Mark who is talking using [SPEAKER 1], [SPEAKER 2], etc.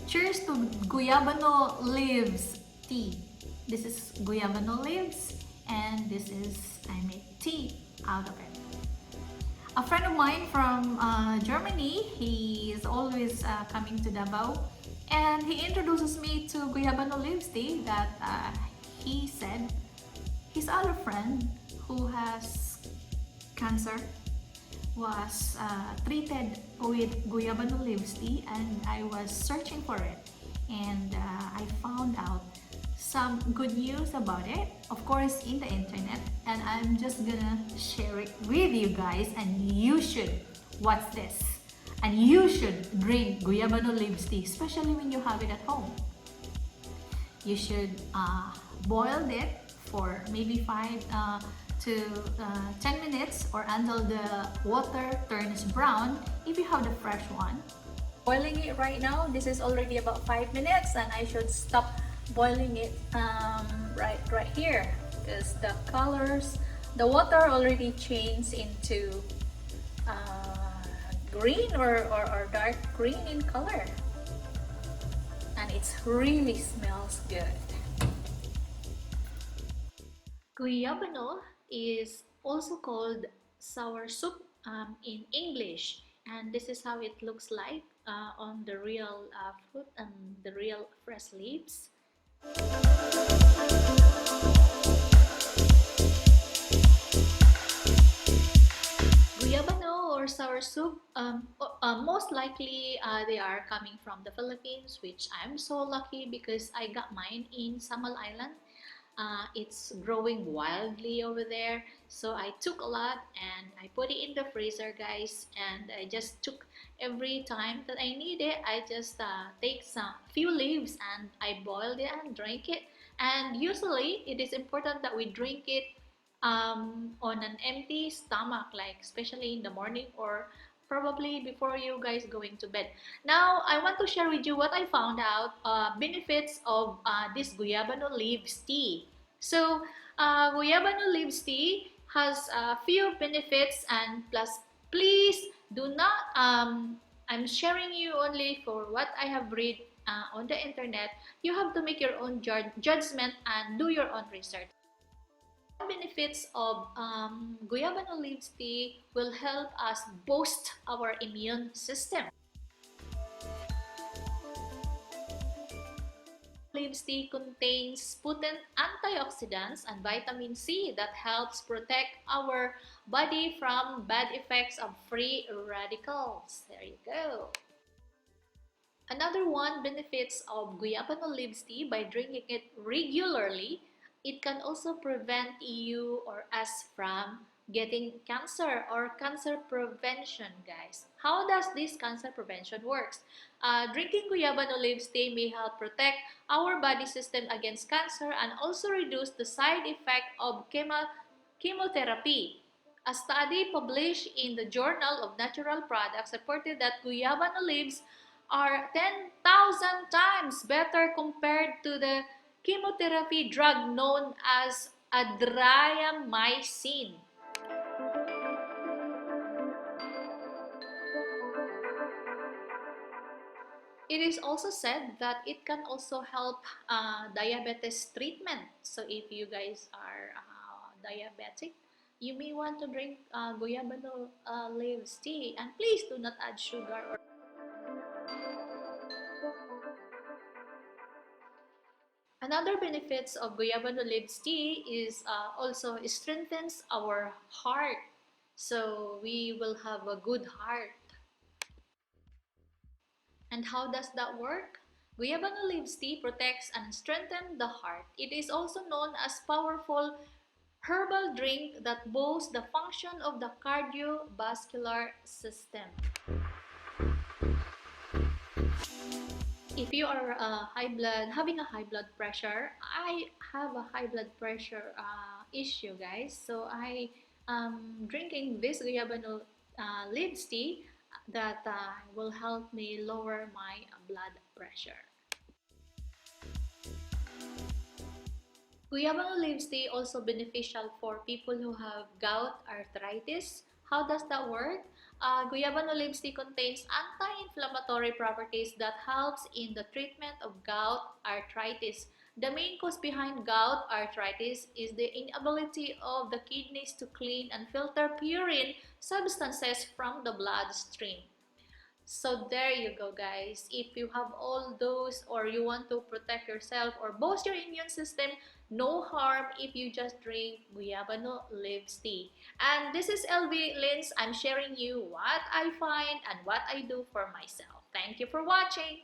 [SPEAKER 1] Cheers to Guyabano leaves tea. This is Guyabano leaves and this is, I make tea out of it. A friend of mine from Germany, he is always coming to Davao and he introduces me to Guyabano leaves tea that he said his other friend who has cancer was treated with Guyabano leaves tea, and I was searching for it and I found out some good news about it, of course, in the internet, and I'm just gonna share it with you guys, and you should watch this and you should drink Guyabano leaves tea, especially when you have it at home. You should boil it for maybe 5 to 10 minutes or until the water turns brown if you have the fresh one. Boiling it right now, this is already about 5 minutes and I should stop boiling it right here because the colors, the water already changed into green or dark green in color, and it really smells good. Guyabano is also called soursop in English, and this is how it looks like on the real fruit and the real fresh leaves. Guyabano or soursop, most likely they are coming from the Philippines, which I'm so lucky because I got mine in Samal Island. It's growing wildly over there, so I took a lot and I put it in the freezer, guys, and I just took every time that I need it. I just take some few leaves and I boiled it and drank it, and usually it is important that we drink it on an empty stomach, like especially in the morning or probably before you guys going to bed. Now I want to share with you what I found out benefits of this Guyabano leaves tea. So Guyabano leaves tea has a few benefits, and plus please do not I'm sharing you only for what I have read on the internet. You have to make your own judgment and do your own research. Benefits of Guyabano leaves tea will help us boost our immune system. Leaves tea contains potent antioxidants and vitamin C that helps protect our body from bad effects of free radicals. There you go. Another one benefits of Guyabano leaves tea by drinking it regularly. It can also prevent you or us from getting cancer or cancer prevention, guys. How does this cancer prevention works? Drinking Guyabano leaves tea may help protect our body system against cancer and also reduce the side effect of chemotherapy. A study published in the Journal of Natural Products reported that Guyabano leaves are 10,000 times better compared to the chemotherapy drug known as adriamycin. It is also said that it can also help diabetes treatment. So if you guys are diabetic, you may want to drink Guyabano leaves tea, and please do not add sugar or Another benefits of Guyabano leaves tea is also it strengthens our heart. So we will have a good heart. And how does that work? Guyabano leaves tea protects and strengthens the heart. It is also known as powerful herbal drink that boosts the function of the cardiovascular system. If you are having a high blood pressure, I have a high blood pressure issue, guys. So I am drinking this Guyabano leaves tea that will help me lower my blood pressure. Guyabano leaves tea also beneficial for people who have gout arthritis. How does that work?
[SPEAKER 2] Guyabano leaves tea contains anti-inflammatory properties that helps in the treatment of gout arthritis. The main cause behind gout arthritis is the inability of the kidneys to clean and filter purine substances from the bloodstream. So there you go, guys. If you have all those or you want to protect yourself or boost your immune system, no harm if you just drink Guyabano leaves tea. And this is Elvie Lins. I'm sharing you what I find and what I do for myself. Thank you for watching.